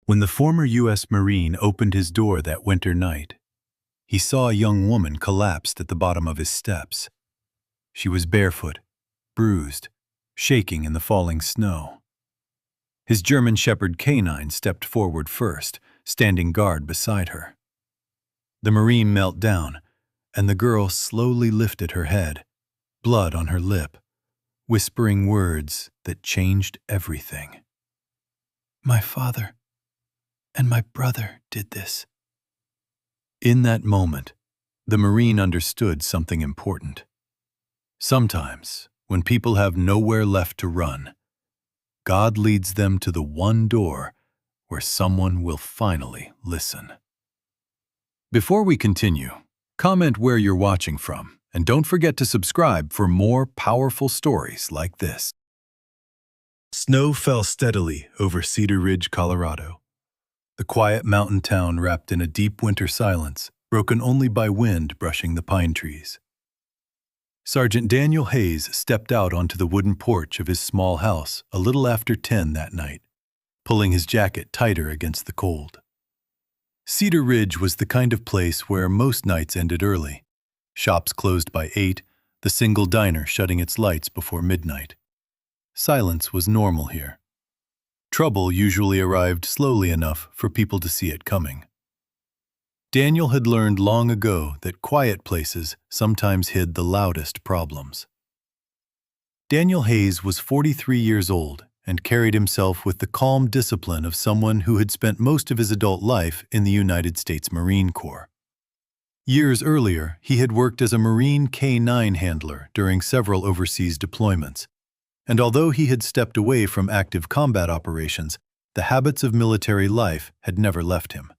When the former U.S. Marine opened his door that winter night, he saw a young woman collapsed at the bottom of his steps. She was barefoot, bruised, shaking in the falling snow. His German Shepherd canine stepped forward first, standing guard beside her. The Marine knelt down, and the girl slowly lifted her head, blood on her lip, whispering words that changed everything. "My father and my brother did this." In that moment, the Marine understood something important. Sometimes, when people have nowhere left to run, God leads them to the one door where someone will finally listen. Before we continue, comment where you're watching from, and don't forget to subscribe for more powerful stories like this. Snow fell steadily over Cedar Ridge, Colorado. The quiet mountain town wrapped in a deep winter silence, broken only by wind brushing the pine trees. Sergeant Daniel Hayes stepped out onto the wooden porch of his small house a little after 10 that night, pulling his jacket tighter against the cold. Cedar Ridge was the kind of place where most nights ended early. Shops closed by 8, the single diner shutting its lights before midnight. Silence was normal here. Trouble usually arrived slowly enough for people to see it coming. Daniel had learned long ago that quiet places sometimes hid the loudest problems. Daniel Hayes was 43 years old and carried himself with the calm discipline of someone who had spent most of his adult life in the United States Marine Corps. Years earlier, he had worked as a Marine K-9 handler during several overseas deployments, and although he had stepped away from active combat operations, the habits of military life had never left him.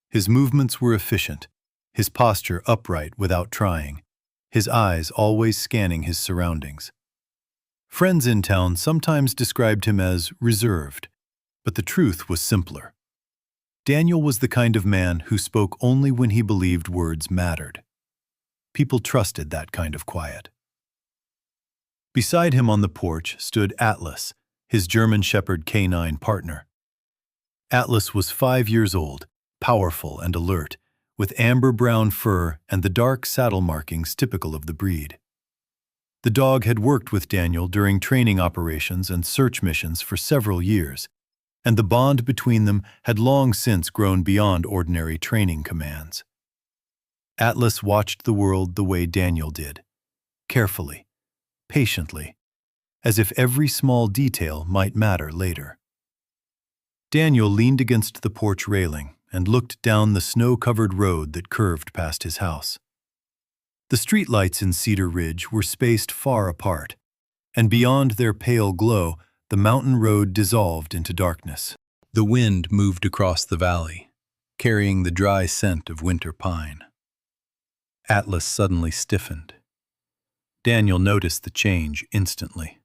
His movements were efficient, his posture upright without trying, his eyes always scanning his surroundings. Friends in town sometimes described him as reserved, but the truth was simpler. Daniel was the kind of man who spoke only when he believed words mattered. People trusted that kind of quiet. Beside him on the porch stood Atlas, his German Shepherd canine partner. Atlas was 5 years old, powerful and alert, with amber-brown fur and the dark saddle markings typical of the breed. The dog had worked with Daniel during training operations and search missions for several years, and the bond between them had long since grown beyond ordinary training commands. Atlas watched the world the way Daniel did, carefully, patiently, as if every small detail might matter later. Daniel leaned against the porch railing and looked down the snow-covered road that curved past his house. The streetlights in Cedar Ridge were spaced far apart, and beyond their pale glow, the mountain road dissolved into darkness. The wind moved across the valley, carrying the dry scent of winter pine. Atlas suddenly stiffened. Daniel noticed the change instantly.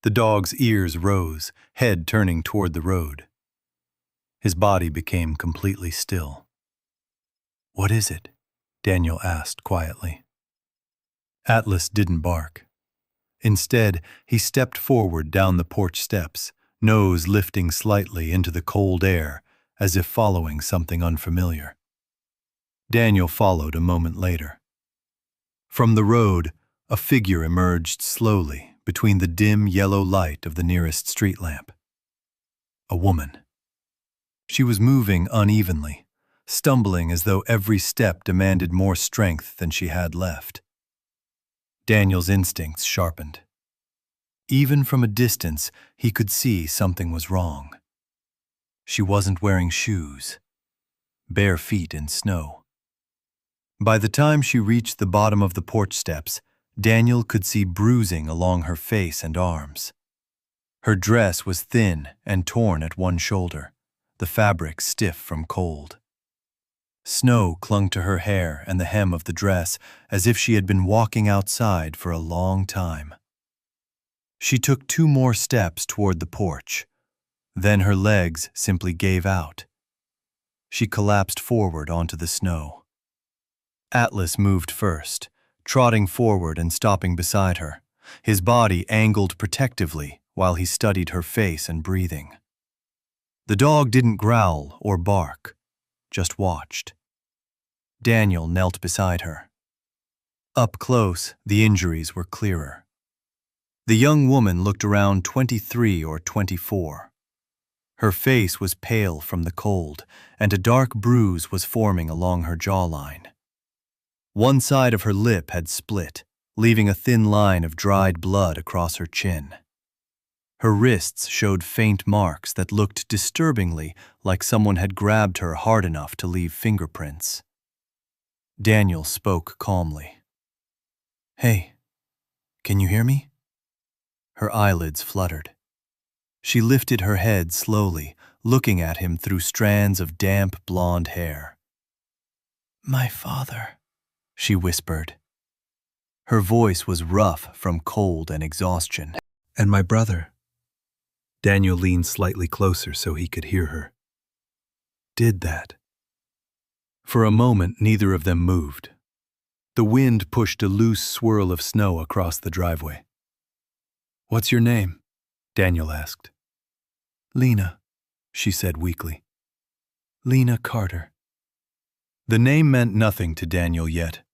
The dog's ears rose, head turning toward the road. His body became completely still. "What is it?" Daniel asked quietly. Atlas didn't bark. Instead, he stepped forward down the porch steps, nose lifting slightly into the cold air, as if following something unfamiliar. Daniel followed a moment later. From the road, a figure emerged slowly between the dim yellow light of the nearest street lamp. A woman. She was moving unevenly, stumbling as though every step demanded more strength than she had left. Daniel's instincts sharpened. Even from a distance, he could see something was wrong. She wasn't wearing shoes, bare feet in snow. By the time she reached the bottom of the porch steps, Daniel could see bruising along her face and arms. Her dress was thin and torn at one shoulder, the fabric stiff from cold. Snow clung to her hair and the hem of the dress as if she had been walking outside for a long time. She took 2 more steps toward the porch. Then her legs simply gave out. She collapsed forward onto the snow. Atlas moved first, trotting forward and stopping beside her, his body angled protectively while he studied her face and breathing. The dog didn't growl or bark, just watched. Daniel knelt beside her. Up close, the injuries were clearer. The young woman looked around 23 or 24. Her face was pale from the cold, and a dark bruise was forming along her jawline. One side of her lip had split, leaving a thin line of dried blood across her chin. Her wrists showed faint marks that looked disturbingly like someone had grabbed her hard enough to leave fingerprints. Daniel spoke calmly. "Hey, can you hear me?" Her eyelids fluttered. She lifted her head slowly, looking at him through strands of damp blonde hair. "My father," she whispered. Her voice was rough from cold and exhaustion. "And my brother." Daniel leaned slightly closer so he could hear her. "Did that." For a moment, neither of them moved. The wind pushed a loose swirl of snow across the driveway. "What's your name?" Daniel asked. "Lena," she said weakly. "Lena Carter." The name meant nothing to Daniel yet,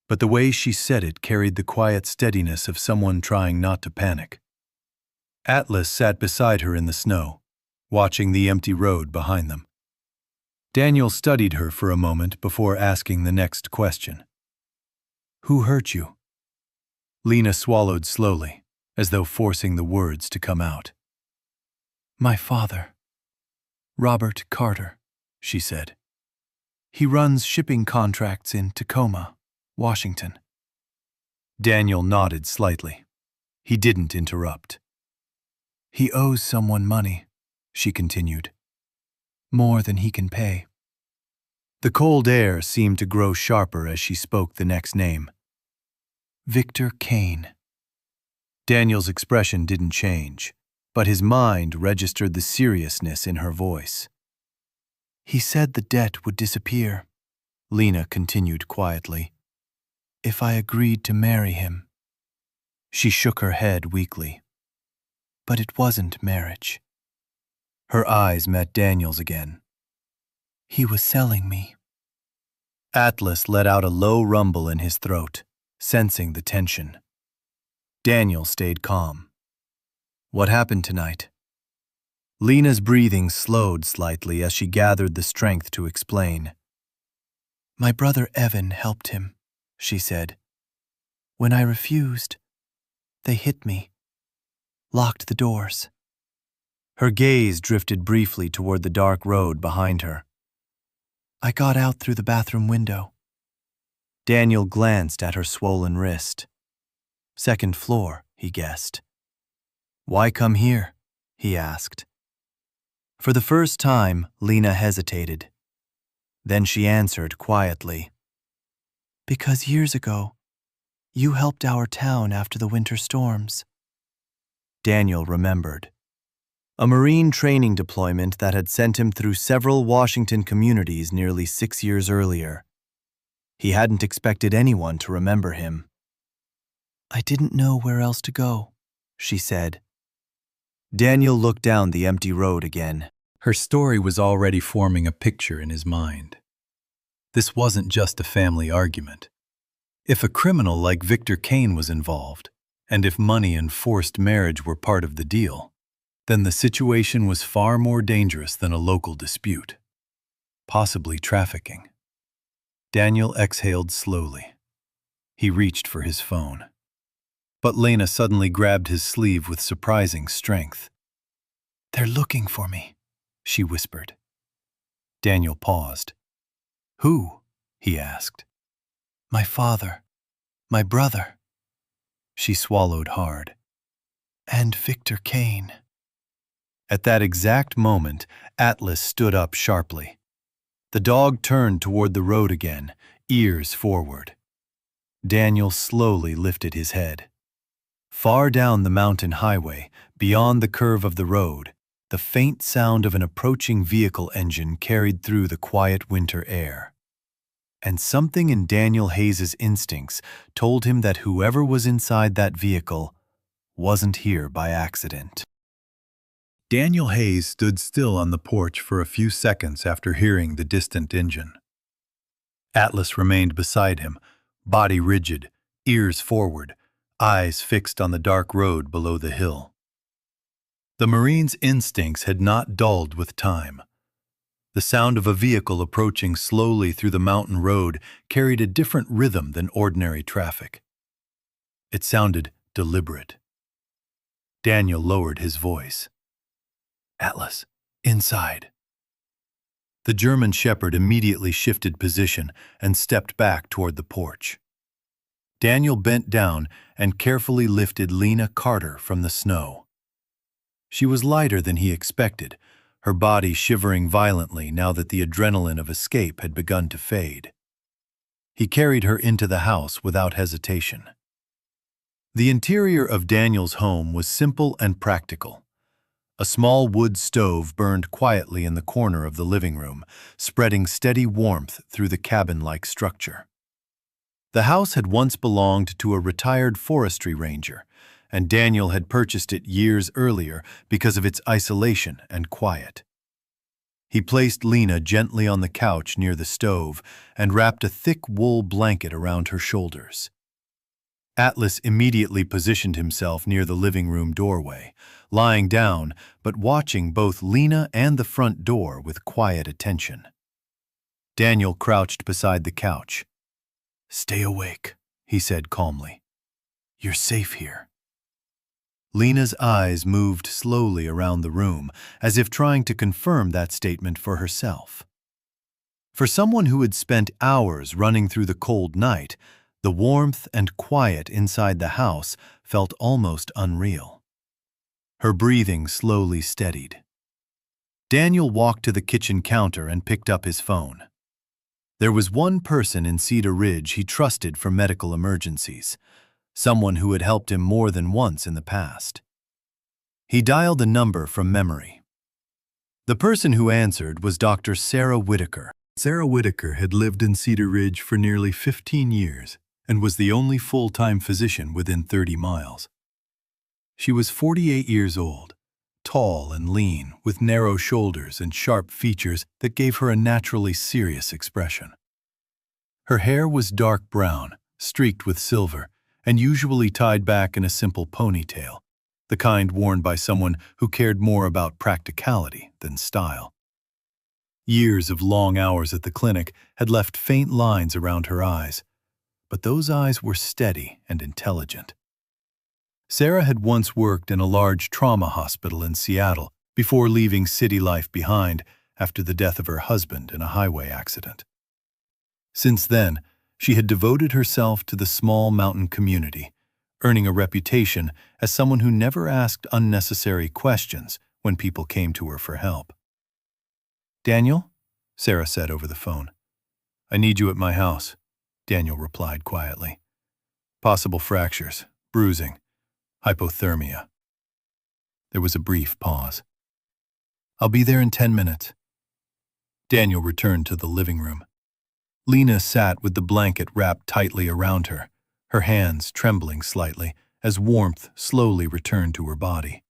but the way she said it carried the quiet steadiness of someone trying not to panic. Atlas sat beside her in the snow, watching the empty road behind them. Daniel studied her for a moment before asking the next question. "Who hurt you?" Lena swallowed slowly, as though forcing the words to come out. "My father, Robert Carter," she said. "He runs shipping contracts in Tacoma, Washington." Daniel nodded slightly. He didn't interrupt. "He owes someone money," she continued. "More than he can pay." The cold air seemed to grow sharper as she spoke the next name. "Victor Kane." Daniel's expression didn't change, but his mind registered the seriousness in her voice. "He said the debt would disappear," Lena continued quietly, "if I agreed to marry him." She shook her head weakly. "But it wasn't marriage." Her eyes met Daniel's again. "He was selling me." Atlas let out a low rumble in his throat, sensing the tension. Daniel stayed calm. "What happened tonight?" Lena's breathing slowed slightly as she gathered the strength to explain. "My brother Evan helped him," she said. "When I refused, they hit me, locked the doors." Her gaze drifted briefly toward the dark road behind her. "I got out through the bathroom window." Daniel glanced at her swollen wrist. "Second floor," he guessed. "Why come here?" he asked. For the first time, Lena hesitated. Then she answered quietly. "Because years ago, you helped our town after the winter storms." Daniel remembered. A Marine training deployment that had sent him through several Washington communities nearly 6 years earlier. He hadn't expected anyone to remember him. "I didn't know where else to go," she said. Daniel looked down the empty road again. Her story was already forming a picture in his mind. This wasn't just a family argument. If a criminal like Victor Kane was involved, and if money and forced marriage were part of the deal, then the situation was far more dangerous than a local dispute. Possibly trafficking. Daniel exhaled slowly. He reached for his phone. But Lena suddenly grabbed his sleeve with surprising strength. "They're looking for me," she whispered. Daniel paused. "Who?" he asked. "My father. My brother." She swallowed hard. "And Victor Kane." At that exact moment, Atlas stood up sharply. The dog turned toward the road again, ears forward. Daniel slowly lifted his head. Far down the mountain highway, beyond the curve of the road, the faint sound of an approaching vehicle engine carried through the quiet winter air. And something in Daniel Hayes's instincts told him that whoever was inside that vehicle wasn't here by accident. Daniel Hayes stood still on the porch for a few seconds after hearing the distant engine. Atlas remained beside him, body rigid, ears forward, eyes fixed on the dark road below the hill. The Marine's instincts had not dulled with time. The sound of a vehicle approaching slowly through the mountain road carried a different rhythm than ordinary traffic. It sounded deliberate. Daniel lowered his voice. "Atlas, inside." The German shepherd immediately shifted position and stepped back toward the porch. Daniel bent down and carefully lifted Lena Carter from the snow. She was lighter than he expected, her body shivering violently now that the adrenaline of escape had begun to fade. He carried her into the house without hesitation. The interior of Daniel's home was simple and practical. A small wood stove burned quietly in the corner of the living room, spreading steady warmth through the cabin-like structure. The house had once belonged to a retired forestry ranger, and Daniel had purchased it years earlier because of its isolation and quiet. He placed Lena gently on the couch near the stove and wrapped a thick wool blanket around her shoulders. Atlas immediately positioned himself near the living room doorway, lying down but watching both Lena and the front door with quiet attention. Daniel crouched beside the couch. "Stay awake," he said calmly. "You're safe here." Lena's eyes moved slowly around the room, as if trying to confirm that statement for herself. For someone who had spent hours running through the cold night, the warmth and quiet inside the house felt almost unreal. Her breathing slowly steadied. Daniel walked to the kitchen counter and picked up his phone. There was one person in Cedar Ridge he trusted for medical emergencies, someone who had helped him more than once in the past. He dialed a number from memory. The person who answered was Dr. Sarah Whitaker. Sarah Whitaker had lived in Cedar Ridge for nearly 15 years and was the only full-time physician within 30 miles. She was 48 years old, tall and lean, with narrow shoulders and sharp features that gave her a naturally serious expression. Her hair was dark brown, streaked with silver, and usually tied back in a simple ponytail, the kind worn by someone who cared more about practicality than style. Years of long hours at the clinic had left faint lines around her eyes, but those eyes were steady and intelligent. Sarah had once worked in a large trauma hospital in Seattle before leaving city life behind after the death of her husband in a highway accident. Since then, she had devoted herself to the small mountain community, earning a reputation as someone who never asked unnecessary questions when people came to her for help. "Daniel?" Sarah said over the phone. "I need you at my house," Daniel replied quietly. "Possible fractures, bruising, hypothermia." There was a brief pause. "I'll be there in 10 minutes." Daniel returned to the living room. Lena sat with the blanket wrapped tightly around her, her hands trembling slightly as warmth slowly returned to her body.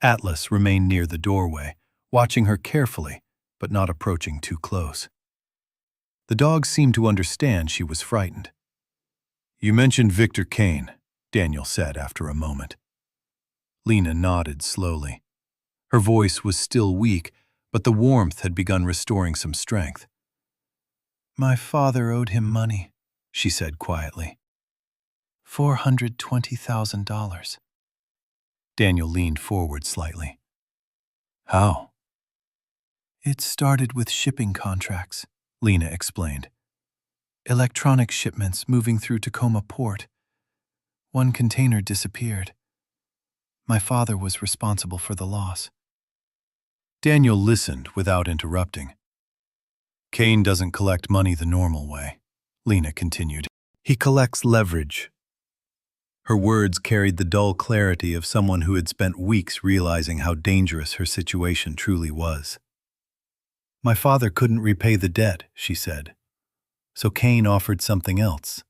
Atlas remained near the doorway, watching her carefully, but not approaching too close. The dog seemed to understand she was frightened. "You mentioned Victor Kane," Daniel said after a moment. Lena nodded slowly. Her voice was still weak, but the warmth had begun restoring some strength. "My father owed him money," she said quietly. $420,000. Daniel leaned forward slightly. "How?" "It started with shipping contracts," Lena explained. "Electronic shipments moving through Tacoma Port. One container disappeared. My father was responsible for the loss." Daniel listened without interrupting. "Kane doesn't collect money the normal way," Lena continued. "He collects leverage." Her words carried the dull clarity of someone who had spent weeks realizing how dangerous her situation truly was. "My father couldn't repay the debt," she said. "So Kane offered something else."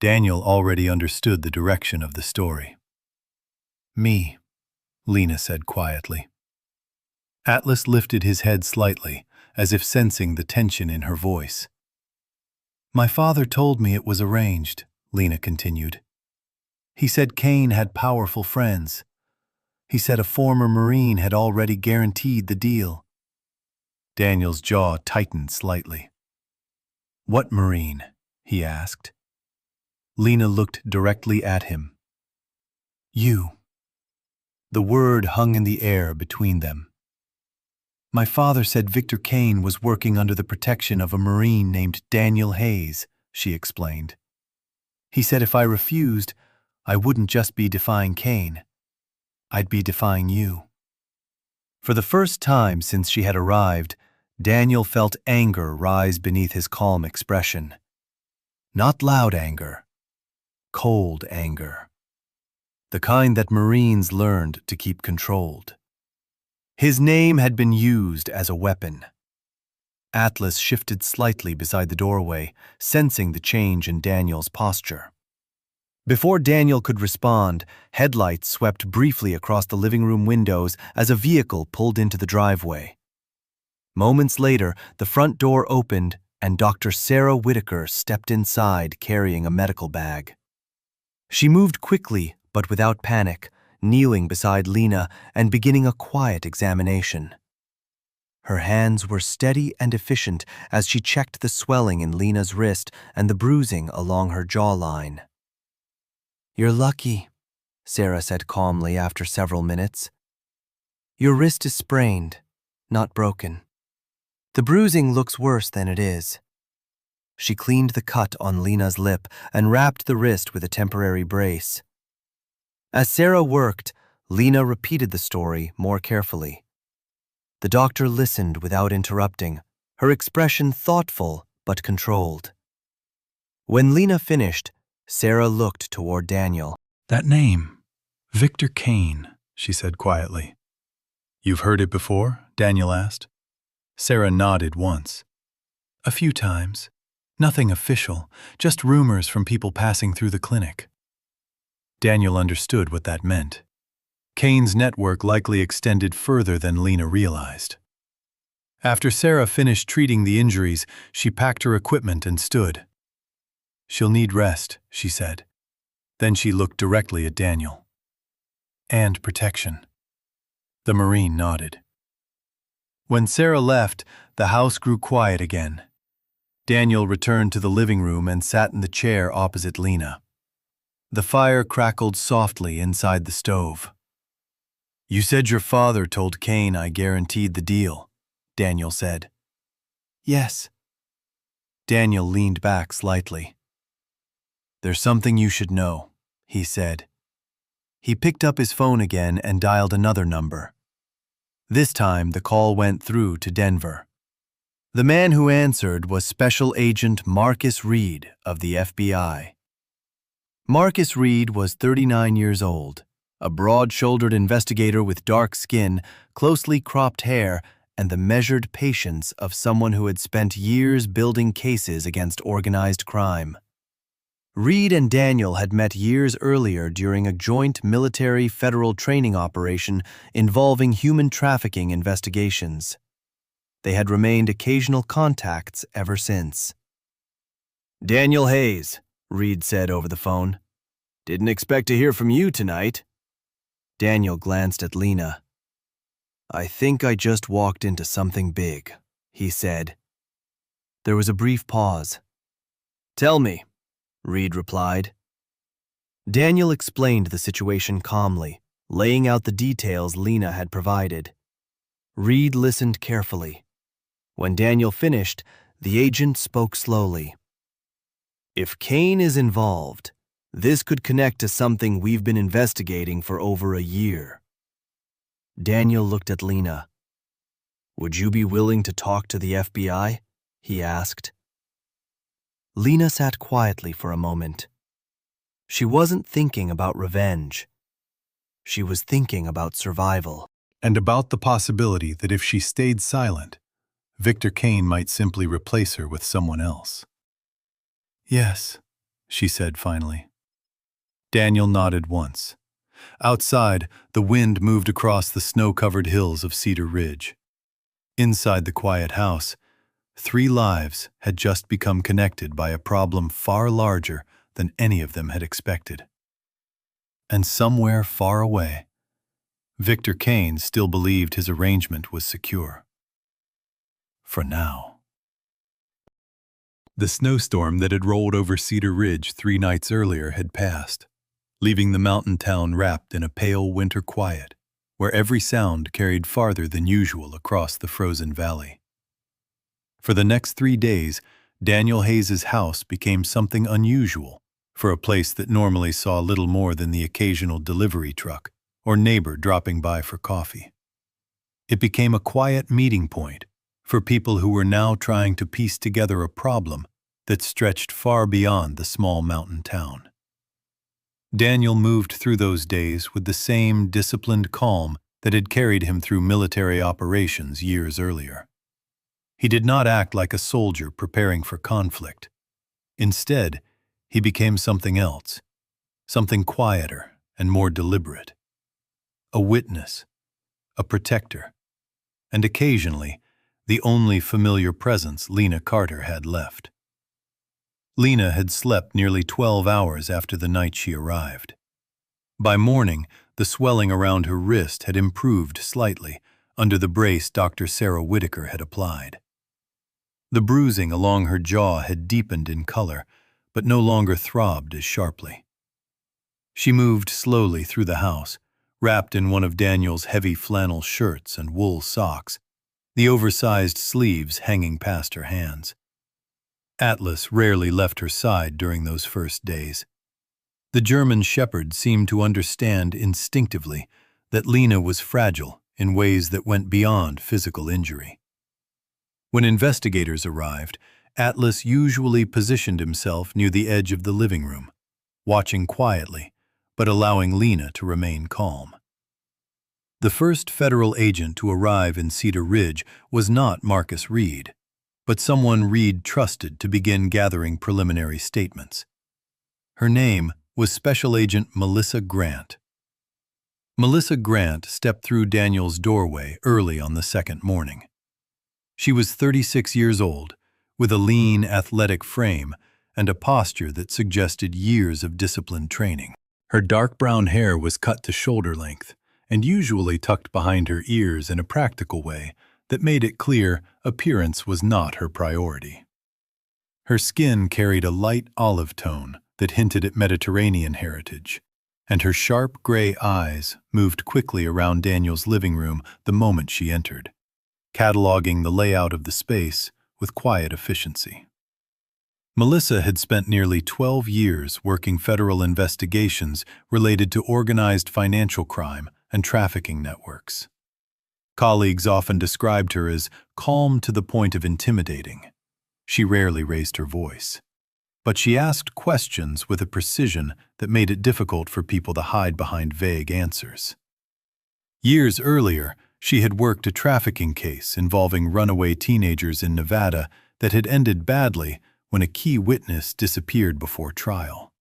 Daniel already understood the direction of the story. "Me," Lena said quietly. Atlas lifted his head slightly, as if sensing the tension in her voice. My father told me it was arranged, Lena continued. He said Kane had powerful friends. He said a former Marine had already guaranteed the deal. Daniel's jaw tightened slightly. What Marine? He asked. Lena looked directly at him. You. The word hung in the air between them. My father said Victor Kane was working under the protection of a Marine named Daniel Hayes, she explained. He said if I refused, I wouldn't just be defying Kane. I'd be defying you. For the first time since she had arrived, Daniel felt anger rise beneath his calm expression. Not loud anger, cold anger. The kind that Marines learned to keep controlled. His name had been used as a weapon. Atlas shifted slightly beside the doorway, sensing the change in Daniel's posture. Before Daniel could respond, headlights swept briefly across the living room windows as a vehicle pulled into the driveway. Moments later, the front door opened and Dr. Sarah Whitaker stepped inside carrying a medical bag. She moved quickly but without panic, kneeling beside Lena and beginning a quiet examination. Her hands were steady and efficient as she checked the swelling in Lena's wrist and the bruising along her jawline. You're lucky, Sarah said calmly after several minutes. Your wrist is sprained, not broken. The bruising looks worse than it is. She cleaned the cut on Lena's lip and wrapped the wrist with a temporary brace. As Sarah worked, Lena repeated the story more carefully. The doctor listened without interrupting, her expression thoughtful but controlled. When Lena finished, Sarah looked toward Daniel. That name, Victor Kane, she said quietly. You've heard it before? Daniel asked. Sarah nodded once. A few times. Nothing official, just rumors from people passing through the clinic. Daniel understood what that meant. Kane's network likely extended further than Lena realized. After Sarah finished treating the injuries, she packed her equipment and stood. She'll need rest, she said. Then she looked directly at Daniel. And protection. The Marine nodded. When Sarah left, the house grew quiet again. Daniel returned to the living room and sat in the chair opposite Lena. The fire crackled softly inside the stove. You said your father told Kane I guaranteed the deal, Daniel said. Yes. Daniel leaned back slightly. There's something you should know, he said. He picked up his phone again and dialed another number. This time the call went through to Denver. The man who answered was Special Agent Marcus Reed of the FBI. Marcus Reed was 39 years old, a broad-shouldered investigator with dark skin, closely cropped hair, and the measured patience of someone who had spent years building cases against organized crime. Reed and Daniel had met years earlier during a joint military federal training operation involving human trafficking investigations. They had remained occasional contacts ever since. Daniel Hayes, Reed said over the phone. Didn't expect to hear from you tonight. Daniel glanced at Lena. I think I just walked into something big, he said. There was a brief pause. Tell me, Reed replied. Daniel explained the situation calmly, laying out the details Lena had provided. Reed listened carefully. When Daniel finished, the agent spoke slowly. If Kane is involved, this could connect to something we've been investigating for over a year. Daniel looked at Lena. Would you be willing to talk to the FBI? He asked. Lena sat quietly for a moment. She wasn't thinking about revenge. She was thinking about survival. And about the possibility that if she stayed silent, Victor Kane might simply replace her with someone else. Yes, she said finally. Daniel nodded once. Outside, the wind moved across the snow-covered hills of Cedar Ridge. Inside the quiet house, 3 lives had just become connected by a problem far larger than any of them had expected. And somewhere far away, Victor Kane still believed his arrangement was secure. For now. The snowstorm that had rolled over Cedar Ridge 3 nights earlier had passed, leaving the mountain town wrapped in a pale winter quiet, where every sound carried farther than usual across the frozen valley. For the next 3 days, Daniel Hayes's house became something unusual for a place that normally saw little more than the occasional delivery truck or neighbor dropping by for coffee. It became a quiet meeting point for people who were now trying to piece together a problem that stretched far beyond the small mountain town. Daniel moved through those days with the same disciplined calm that had carried him through military operations years earlier. He did not act like a soldier preparing for conflict. Instead, he became something else, something quieter and more deliberate. A witness, a protector, and occasionally, the only familiar presence Lena Carter had left. Lena had slept nearly 12 hours after the night she arrived. By morning, the swelling around her wrist had improved slightly under the brace Dr. Sarah Whitaker had applied. The bruising along her jaw had deepened in color, but no longer throbbed as sharply. She moved slowly through the house, wrapped in one of Daniel's heavy flannel shirts and wool socks, the oversized sleeves hanging past her hands. Atlas rarely left her side during those first days. The German shepherd seemed to understand instinctively that Lena was fragile in ways that went beyond physical injury. When investigators arrived, Atlas usually positioned himself near the edge of the living room, watching quietly, but allowing Lena to remain calm. The first federal agent to arrive in Cedar Ridge was not Marcus Reed, but someone Reed trusted to begin gathering preliminary statements. Her name was Special Agent Melissa Grant. Melissa Grant stepped through Daniel's doorway early on the second morning. She was 36 years old, with a lean, athletic frame and a posture that suggested years of disciplined training. Her dark brown hair was cut to shoulder length and usually tucked behind her ears in a practical way that made it clear appearance was not her priority. Her skin carried a light olive tone that hinted at Mediterranean heritage, and her sharp gray eyes moved quickly around Daniel's living room the moment she entered, cataloging the layout of the space with quiet efficiency. Melissa had spent nearly 12 years working federal investigations related to organized financial crime and trafficking networks. Colleagues often described her as calm to the point of intimidating. She rarely raised her voice, but she asked questions with a precision that made it difficult for people to hide behind vague answers. Years earlier, she had worked a trafficking case involving runaway teenagers in Nevada that had ended badly when a key witness disappeared before trial.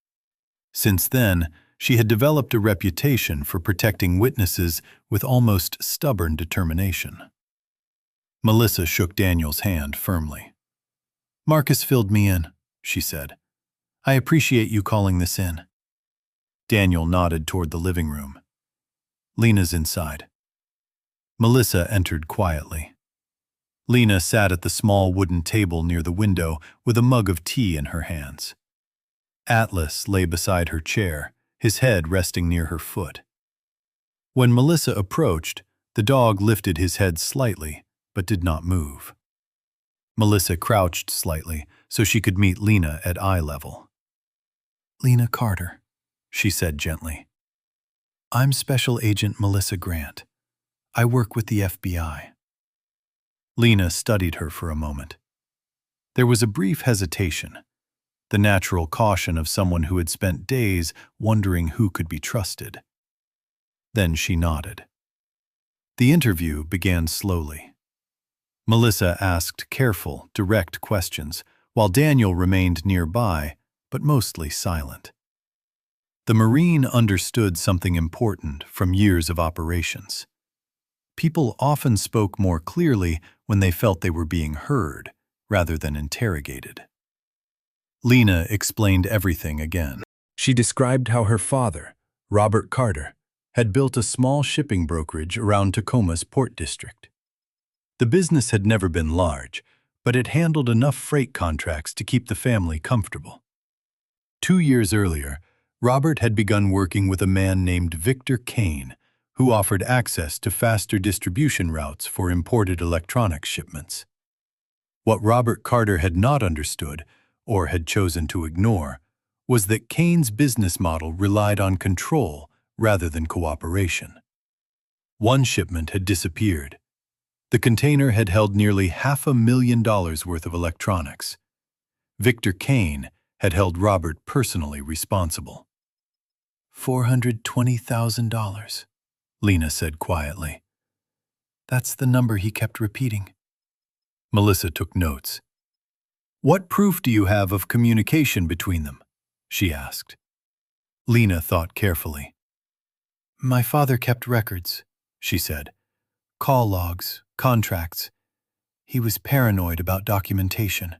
Since then, she had developed a reputation for protecting witnesses with almost stubborn determination. Melissa shook Daniel's hand firmly. "Marcus filled me in," she said. "I appreciate you calling this in." Daniel nodded toward the living room. "Lena's inside." Melissa entered quietly. Lena sat at the small wooden table near the window with a mug of tea in her hands. Atlas lay beside her chair, his head resting near her foot. When Melissa approached, the dog lifted his head slightly, but did not move. Melissa crouched slightly so she could meet Lena at eye level. "Lena Carter," she said gently. "I'm Special Agent Melissa Grant. I work with the FBI." Lena studied her for a moment. There was a brief hesitation, the natural caution of someone who had spent days wondering who could be trusted. Then she nodded. The interview began slowly. Melissa asked careful, direct questions, while Daniel remained nearby, but mostly silent. The Marine understood something important from years of operations. People often spoke more clearly when they felt they were being heard, rather than interrogated. Lena explained everything again. She described how her father, Robert Carter, had built a small shipping brokerage around Tacoma's port district. The business had never been large, but it handled enough freight contracts to keep the family comfortable. 2 years earlier, Robert had begun working with a man named Victor Kane, who offered access to faster distribution routes for imported electronics shipments. What Robert Carter had not understood, or had chosen to ignore, was that Kane's business model relied on control rather than cooperation. One shipment had disappeared. The container had held nearly $500,000 worth of electronics. Victor Kane had held Robert personally responsible. $420,000, Lena said quietly. That's the number he kept repeating. Melissa took notes. What proof do you have of communication between them? She asked. Lena thought carefully. My father kept records, she said. Call logs, contracts. He was paranoid about documentation.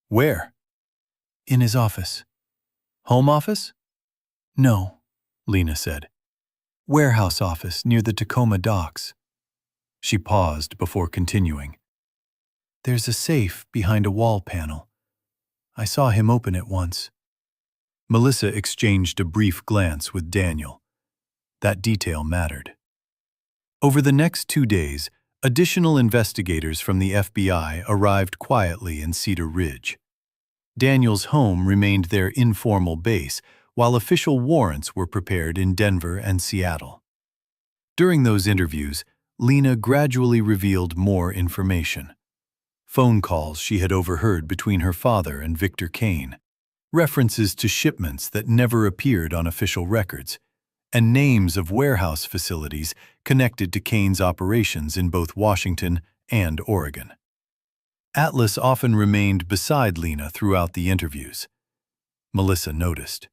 Where? In his office. Home office? No, Lena said. Warehouse office near the Tacoma docks. She paused before continuing. There's a safe behind a wall panel. I saw him open it once. Melissa exchanged a brief glance with Daniel. That detail mattered. Over the next 2 days, additional investigators from the FBI arrived quietly in Cedar Ridge. Daniel's home remained their informal base, while official warrants were prepared in Denver and Seattle. During those interviews, Lena gradually revealed more information. Phone calls she had overheard between her father and Victor Kane, references to shipments that never appeared on official records, and names of warehouse facilities connected to Kane's operations in both Washington and Oregon. Atlas often remained beside Lena throughout the interviews. Melissa noticed.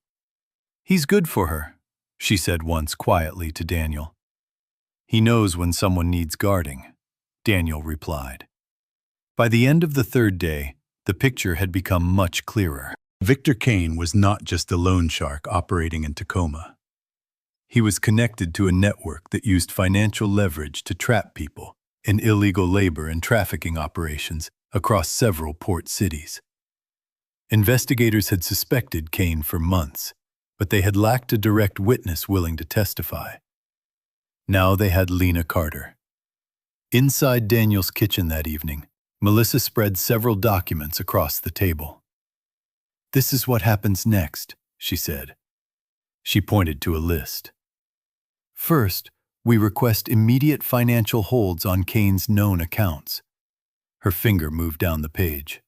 He's good for her, she said once quietly to Daniel. He knows when someone needs guarding, Daniel replied. By the end of the 3rd day, the picture had become much clearer. Victor Kane was not just a loan shark operating in Tacoma. He was connected to a network that used financial leverage to trap people in illegal labor and trafficking operations across several port cities. Investigators had suspected Kane for months, but they had lacked a direct witness willing to testify. Now they had Lena Carter. Inside Daniel's kitchen that evening, Melissa spread several documents across the table. This is what happens next, she said. She pointed to a list. First, we request immediate financial holds on Kane's known accounts. Her finger moved down the page.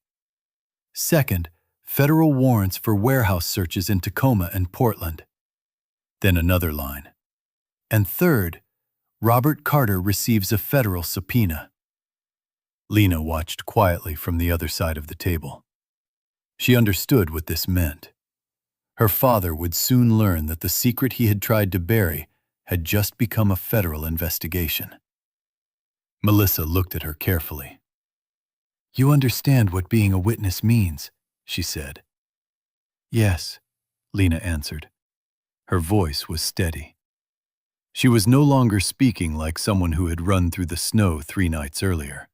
Second, federal warrants for warehouse searches in Tacoma and Portland. Then another line. And third, Robert Carter receives a federal subpoena. Lena watched quietly from the other side of the table. She understood what this meant. Her father would soon learn that the secret he had tried to bury had just become a federal investigation. Melissa looked at her carefully. You understand what being a witness means, she said. Yes, Lena answered. Her voice was steady. She was no longer speaking like someone who had run through the snow 3 nights earlier.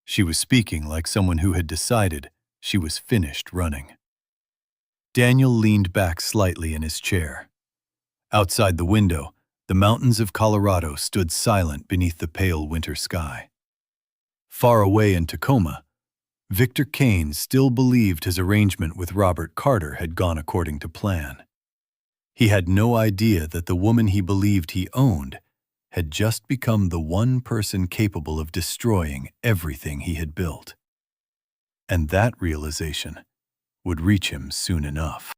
She was speaking like someone who had decided she was finished running. Daniel leaned back slightly in his chair. Outside the window, the mountains of Colorado stood silent beneath the pale winter sky. Far away in Tacoma, Victor Kane still believed his arrangement with Robert Carter had gone according to plan. He had no idea that the woman he believed he owned had just become the one person capable of destroying everything he had built. And that realization would reach him soon enough.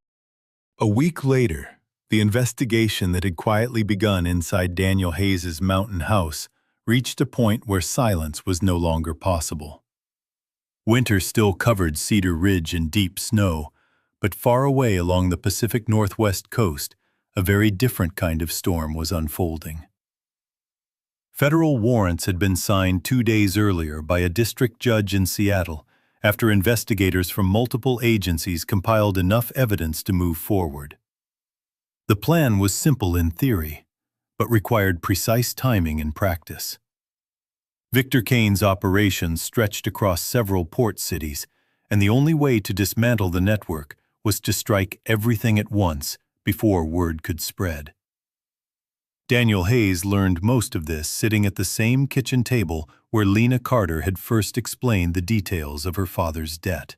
A week later, the investigation that had quietly begun inside Daniel Hayes's mountain house reached a point where silence was no longer possible. Winter still covered Cedar Ridge in deep snow, But far away along the Pacific Northwest coast, a very different kind of storm was unfolding. Federal warrants had been signed 2 days earlier by a district judge in Seattle after investigators from multiple agencies compiled enough evidence to move forward. The plan was simple in theory, but required precise timing in practice. Victor Kane's operations stretched across several port cities, and the only way to dismantle the network was to strike everything at once before word could spread. Daniel Hayes learned most of this sitting at the same kitchen table where Lena Carter had first explained the details of her father's debt.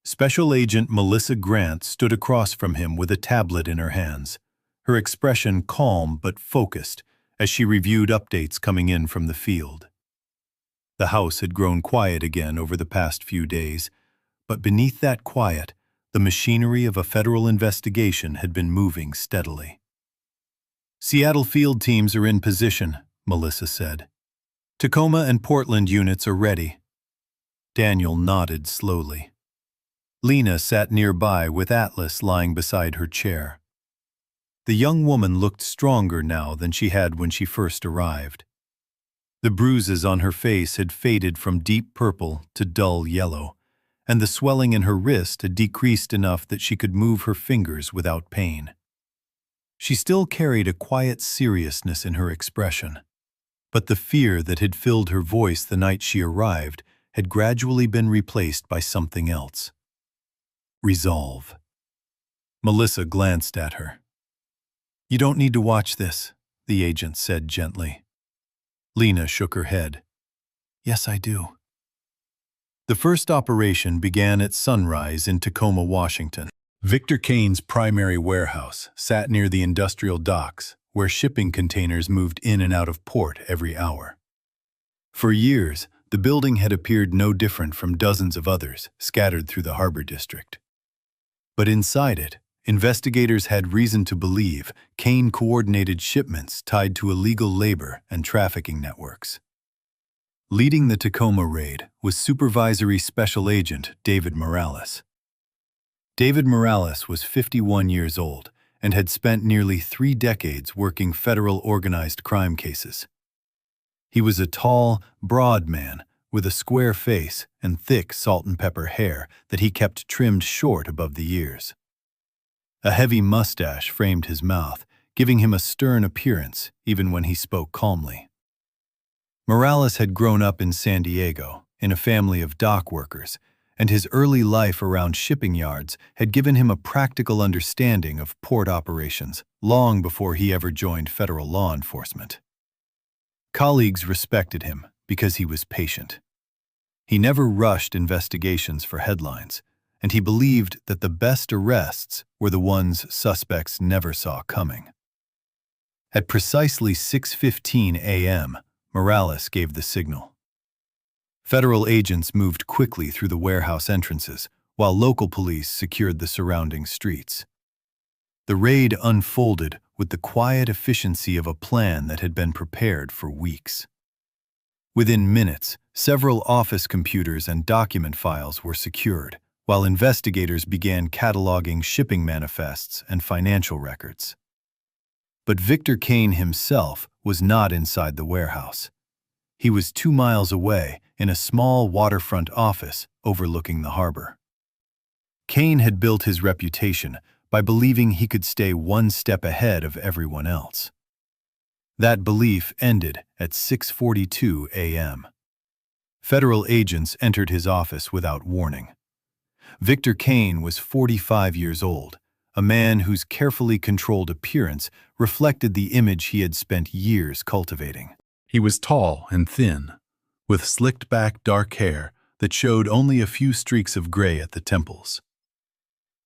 Special Agent Melissa Grant stood across from him with a tablet in her hands, her expression calm but focused as she reviewed updates coming in from the field. The house had grown quiet again over the past few days, but beneath that quiet, the machinery of a federal investigation had been moving steadily. "Seattle field teams are in position," Melissa said. "Tacoma and Portland units are ready." Daniel nodded slowly. Lena sat nearby with Atlas lying beside her chair. The young woman looked stronger now than she had when she first arrived. The bruises on her face had faded from deep purple to dull yellow, and the swelling in her wrist had decreased enough that she could move her fingers without pain. She still carried a quiet seriousness in her expression, but the fear that had filled her voice the night she arrived had gradually been replaced by something else. Resolve. Melissa glanced at her. "You don't need to watch this," the agent said gently. Lena shook her head. "Yes, I do." The first operation began at sunrise in Tacoma, Washington. Victor Kane's primary warehouse sat near the industrial docks, where shipping containers moved in and out of port every hour. For years, the building had appeared no different from dozens of others scattered through the harbor district. But inside it, investigators had reason to believe Kane coordinated shipments tied to illegal labor and trafficking networks. Leading the Tacoma raid was Supervisory Special Agent David Morales. David Morales was 51 years old and had spent nearly 3 decades working federal organized crime cases. He was a tall, broad man with a square face and thick salt and pepper hair that he kept trimmed short above the ears. A heavy mustache framed his mouth, giving him a stern appearance even when he spoke calmly. Morales had grown up in San Diego, in a family of dock workers, and his early life around shipping yards had given him a practical understanding of port operations long before he ever joined federal law enforcement. Colleagues respected him because he was patient. He never rushed investigations for headlines, and he believed that the best arrests were the ones suspects never saw coming. At precisely 6:15 a.m., Morales gave the signal. Federal agents moved quickly through the warehouse entrances, while local police secured the surrounding streets. The raid unfolded with the quiet efficiency of a plan that had been prepared for weeks. Within minutes, several office computers and document files were secured, while investigators began cataloging shipping manifests and financial records. But Victor Kane himself was not inside the warehouse. He was 2 miles away in a small waterfront office overlooking the harbor. Kane had built his reputation by believing he could stay 1 step ahead of everyone else. That belief ended at 6:42 a.m. Federal agents entered his office without warning. Victor Kane was 45 years old, a man whose carefully controlled appearance reflected the image he had spent years cultivating. He was tall and thin, with slicked-back dark hair that showed only a few streaks of gray at the temples.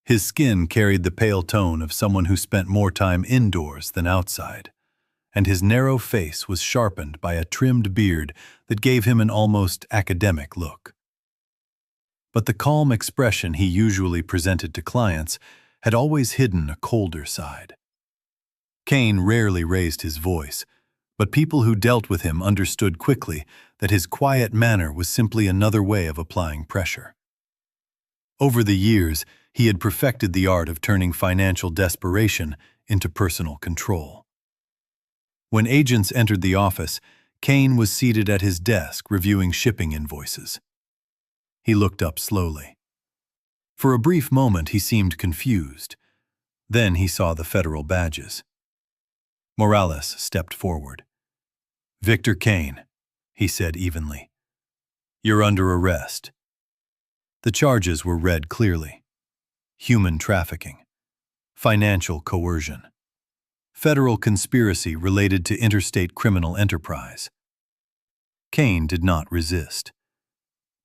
His skin carried the pale tone of someone who spent more time indoors than outside, and his narrow face was sharpened by a trimmed beard that gave him an almost academic look. But the calm expression he usually presented to clients had always hidden a colder side. Kane rarely raised his voice, but people who dealt with him understood quickly that his quiet manner was simply another way of applying pressure. Over the years, He had perfected the art of turning financial desperation into personal control. When agents entered the office, Kane was seated at his desk reviewing shipping invoices. He looked up slowly. For a brief moment he seemed confused. Then he saw the federal badges. Morales stepped forward. "Victor Kane," he said evenly. "You're under arrest." The charges were read clearly: human trafficking, financial coercion, federal conspiracy related to interstate criminal enterprise. Kane did not resist.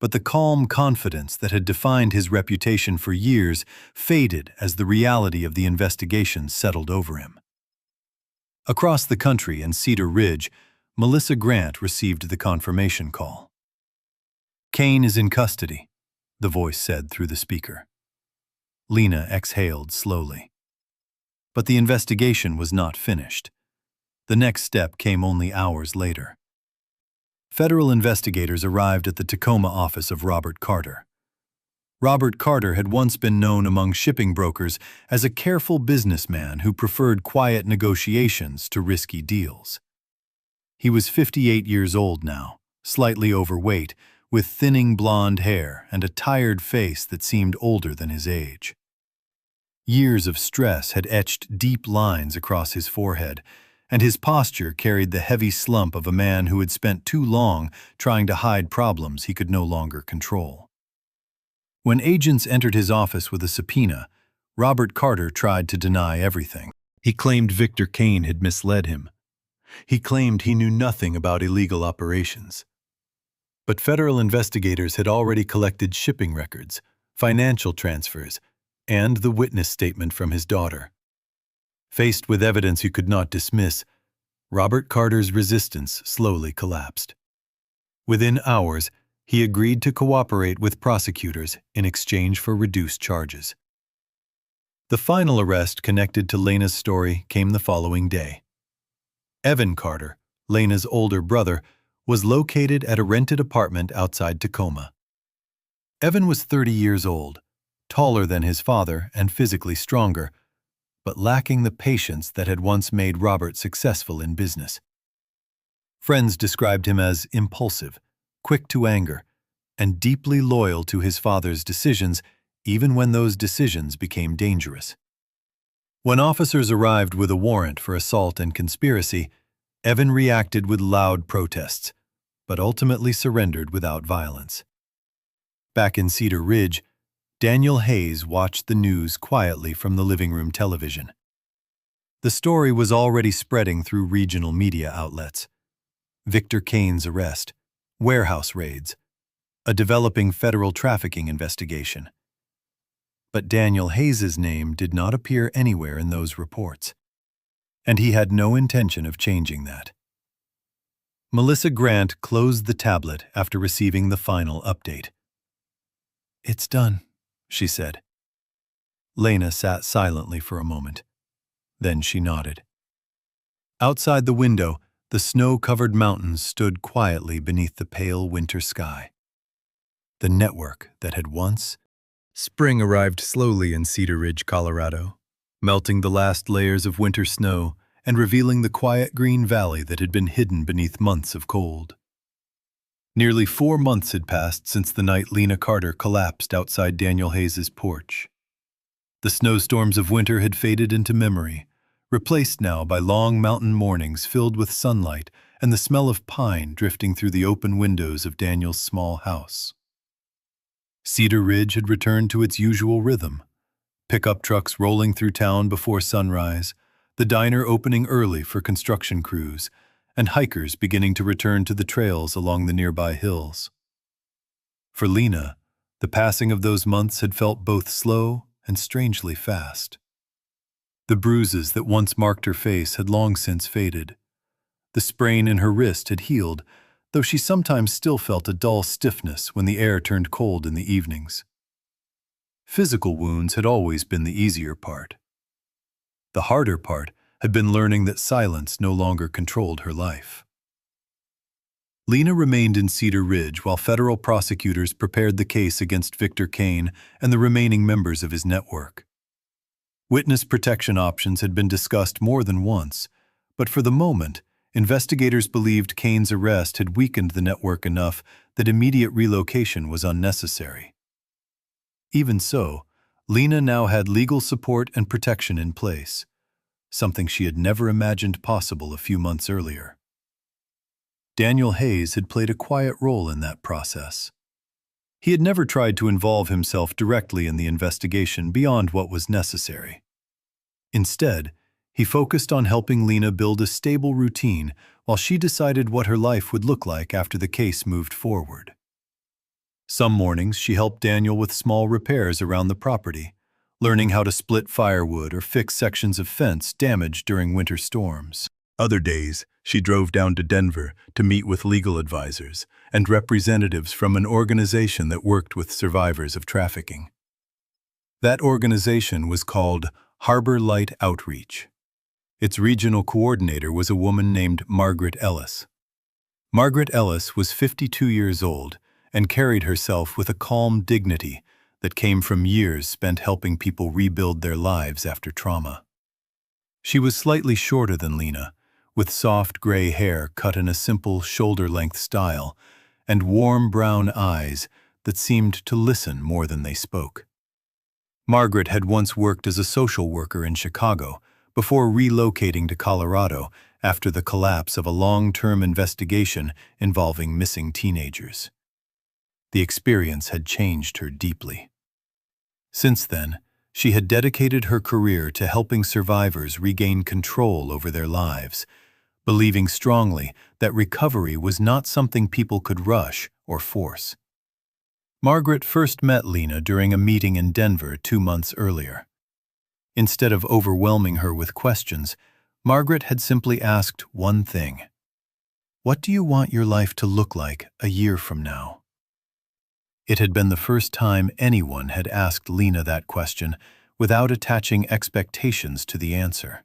But the calm confidence that had defined his reputation for years faded as the reality of the investigation settled over him. Across the country in Cedar Ridge, Melissa Grant received the confirmation call. "Kane is in custody," the voice said through the speaker. Lena exhaled slowly. But the investigation was not finished. The next step came only hours later. Federal investigators arrived at the Tacoma office of Robert Carter. Robert Carter had once been known among shipping brokers as a careful businessman who preferred quiet negotiations to risky deals. He was 58 years old now, slightly overweight, with thinning blonde hair and a tired face that seemed older than his age. Years of stress had etched deep lines across his forehead, and his posture carried the heavy slump of a man who had spent too long trying to hide problems he could no longer control. When agents entered his office with a subpoena, Robert Carter tried to deny everything. He claimed Victor Kane had misled him. He claimed he knew nothing about illegal operations. But federal investigators had already collected shipping records, financial transfers, and the witness statement from his daughter. Faced with evidence he could not dismiss, Robert Carter's resistance slowly collapsed. Within hours, he agreed to cooperate with prosecutors in exchange for reduced charges. The final arrest connected to Lena's story came the following day. Evan Carter, Lena's older brother, was located at a rented apartment outside Tacoma. Evan was 30 years old, taller than his father and physically stronger, but lacking the patience that had once made Robert successful in business. Friends described him as impulsive, quick to anger, and deeply loyal to his father's decisions, even when those decisions became dangerous. When officers arrived with a warrant for assault and conspiracy, Evan reacted with loud protests, but ultimately surrendered without violence. Back in Cedar Ridge, Daniel Hayes watched the news quietly from the living room television. The story was already spreading through regional media outlets. Victor Kane's arrest, warehouse raids, a developing federal trafficking investigation. But Daniel Hayes's name did not appear anywhere in those reports, and he had no intention of changing that. Melissa Grant closed the tablet after receiving the final update. "It's done," she said. Lena sat silently for a moment. Then she nodded. Outside the window, the snow-covered mountains stood quietly beneath the pale winter sky. The network that had once... Spring arrived slowly in Cedar Ridge, Colorado, melting the last layers of winter snow and revealing the quiet green valley that had been hidden beneath months of cold. Nearly 4 months had passed since the night Lena Carter collapsed outside Daniel Hayes's porch. The snowstorms of winter had faded into memory, replaced now by long mountain mornings filled with sunlight and the smell of pine drifting through the open windows of Daniel's small house. Cedar Ridge had returned to its usual rhythm, pickup trucks rolling through town before sunrise, the diner opening early for construction crews, and hikers beginning to return to the trails along the nearby hills. For Lena, the passing of those months had felt both slow and strangely fast. The bruises that once marked her face had long since faded. The sprain in her wrist had healed, though she sometimes still felt a dull stiffness when the air turned cold in the evenings. Physical wounds had always been the easier part. The harder part had been learning that silence no longer controlled her life. Lena remained in Cedar Ridge while federal prosecutors prepared the case against Victor Kane and the remaining members of his network. Witness protection options had been discussed more than once, but for the moment, investigators believed Kane's arrest had weakened the network enough that immediate relocation was unnecessary. Even so, Lena now had legal support and protection in place, something she had never imagined possible a few months earlier. Daniel Hayes had played a quiet role in that process. He had never tried to involve himself directly in the investigation beyond what was necessary. Instead, he focused on helping Lena build a stable routine while she decided what her life would look like after the case moved forward. Some mornings she helped Daniel with small repairs around the property, learning how to split firewood or fix sections of fence damaged during winter storms. Other days, she drove down to Denver to meet with legal advisors and representatives from an organization that worked with survivors of trafficking. That organization was called Harbor Light Outreach. Its regional coordinator was a woman named Margaret Ellis. Margaret Ellis was 52 years old and carried herself with a calm dignity that came from years spent helping people rebuild their lives after trauma. She was slightly shorter than Lena, with soft gray hair cut in a simple shoulder-length style and warm brown eyes that seemed to listen more than they spoke. Margaret had once worked as a social worker in Chicago before relocating to Colorado after the collapse of a long-term investigation involving missing teenagers. The experience had changed her deeply. Since then, she had dedicated her career to helping survivors regain control over their lives, believing strongly that recovery was not something people could rush or force. Margaret first met Lena during a meeting in Denver 2 months earlier. Instead of overwhelming her with questions, Margaret had simply asked one thing: "What do you want your life to look like a year from now?" It had been the first time anyone had asked Lena that question without attaching expectations to the answer.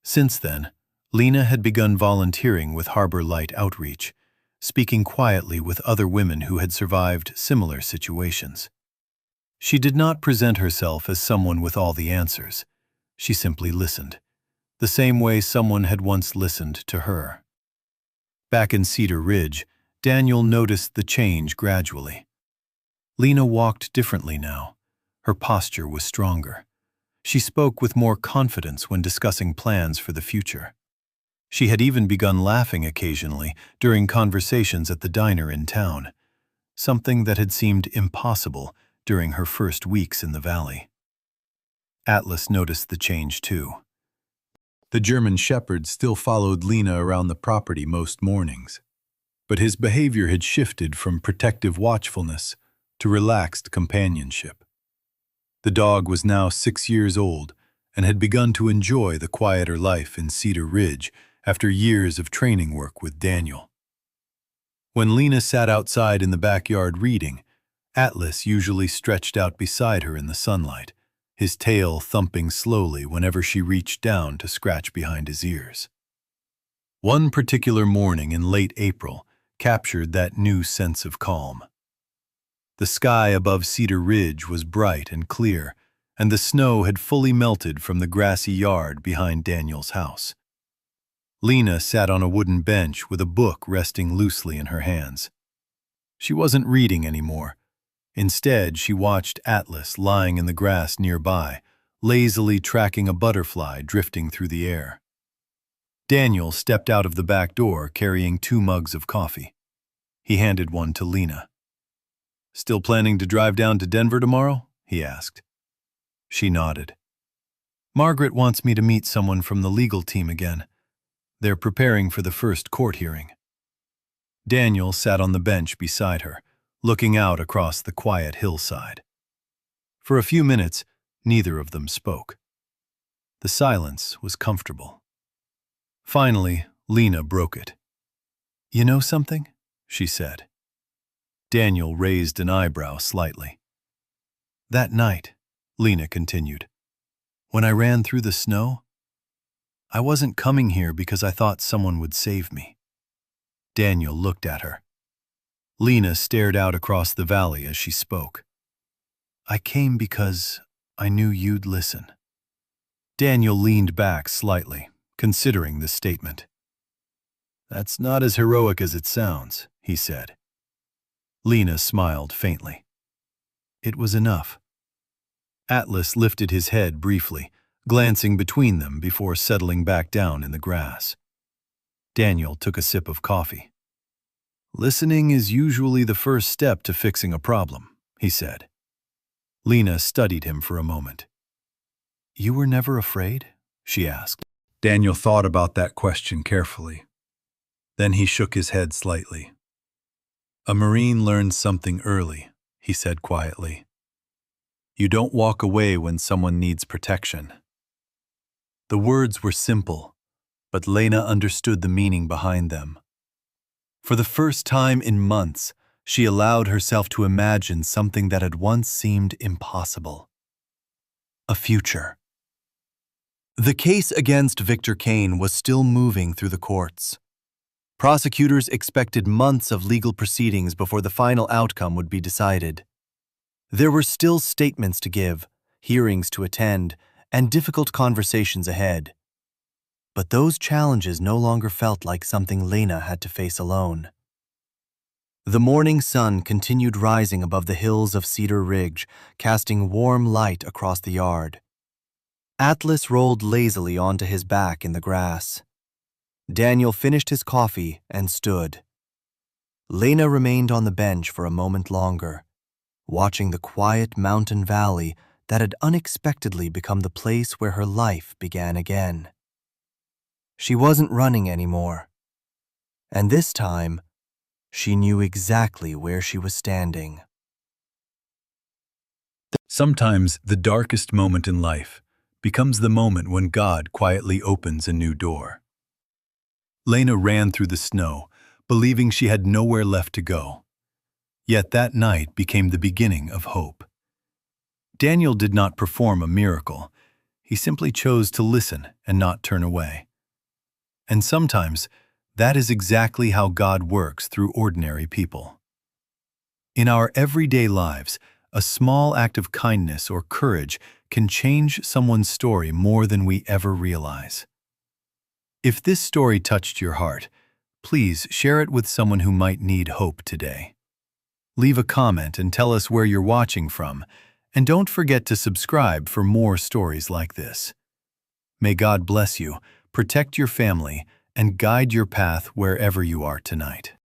Since then, Lena had begun volunteering with Harbor Light Outreach, speaking quietly with other women who had survived similar situations. She did not present herself as someone with all the answers. She simply listened, the same way someone had once listened to her. Back in Cedar Ridge, Daniel noticed the change gradually. Lena walked differently now. Her posture was stronger. She spoke with more confidence when discussing plans for the future. She had even begun laughing occasionally during conversations at the diner in town, something that had seemed impossible during her first weeks in the valley. Atlas noticed the change too. The German Shepherd still followed Lena around the property most mornings, but his behavior had shifted from protective watchfulness to relaxed companionship. The dog was now 6 years old and had begun to enjoy the quieter life in Cedar Ridge after years of training work with Daniel. When Lena sat outside in the backyard reading, Atlas usually stretched out beside her in the sunlight, his tail thumping slowly whenever she reached down to scratch behind his ears. One particular morning in late April captured that new sense of calm. The sky above Cedar Ridge was bright and clear, and the snow had fully melted from the grassy yard behind Daniel's house. Lena sat on a wooden bench with a book resting loosely in her hands. She wasn't reading anymore. Instead, she watched Atlas lying in the grass nearby, lazily tracking a butterfly drifting through the air. Daniel stepped out of the back door carrying 2 mugs of coffee. He handed one to Lena. "Still planning to drive down to Denver tomorrow?" he asked. She nodded. "Margaret wants me to meet someone from the legal team again. They're preparing for the first court hearing." Daniel sat on the bench beside her, looking out across the quiet hillside. For a few minutes, neither of them spoke. The silence was comfortable. Finally, Lena broke it. "You know something?" she said. Daniel raised an eyebrow slightly. "That night," Lena continued, "when I ran through the snow, I wasn't coming here because I thought someone would save me. Daniel looked at her. Lena stared out across the valley as she spoke. "I came because I knew you'd listen." Daniel leaned back slightly, considering this statement. "That's not as heroic as it sounds," he said. Lena smiled faintly. It was enough. Atlas lifted his head briefly, glancing between them before settling back down in the grass. Daniel took a sip of coffee. "Listening is usually the first step to fixing a problem," he said. Lena studied him for a moment. "You were never afraid?" she asked. Daniel thought about that question carefully. Then he shook his head slightly. "A Marine learns something early," he said quietly. "You don't walk away when someone needs protection." The words were simple, but Lena understood the meaning behind them. For the first time in months, she allowed herself to imagine something that had once seemed impossible. A future. The case against Victor Kane was still moving through the courts. Prosecutors expected months of legal proceedings before the final outcome would be decided. There were still statements to give, hearings to attend, and difficult conversations ahead. But those challenges no longer felt like something Lena had to face alone. The morning sun continued rising above the hills of Cedar Ridge, casting warm light across the yard. Atlas rolled lazily onto his back in the grass. Daniel finished his coffee and stood. Lena remained on the bench for a moment longer, watching the quiet mountain valley that had unexpectedly become the place where her life began again. She wasn't running anymore, and this time, she knew exactly where she was standing. Sometimes the darkest moment in life becomes the moment when God quietly opens a new door. Lena ran through the snow, believing she had nowhere left to go. Yet that night became the beginning of hope. Daniel did not perform a miracle. He simply chose to listen and not turn away. And sometimes, that is exactly how God works through ordinary people. In our everyday lives, a small act of kindness or courage can change someone's story more than we ever realize. If this story touched your heart, please share it with someone who might need hope today. Leave a comment and tell us where you're watching from, and don't forget to subscribe for more stories like this. May God bless you, protect your family, and guide your path wherever you are tonight.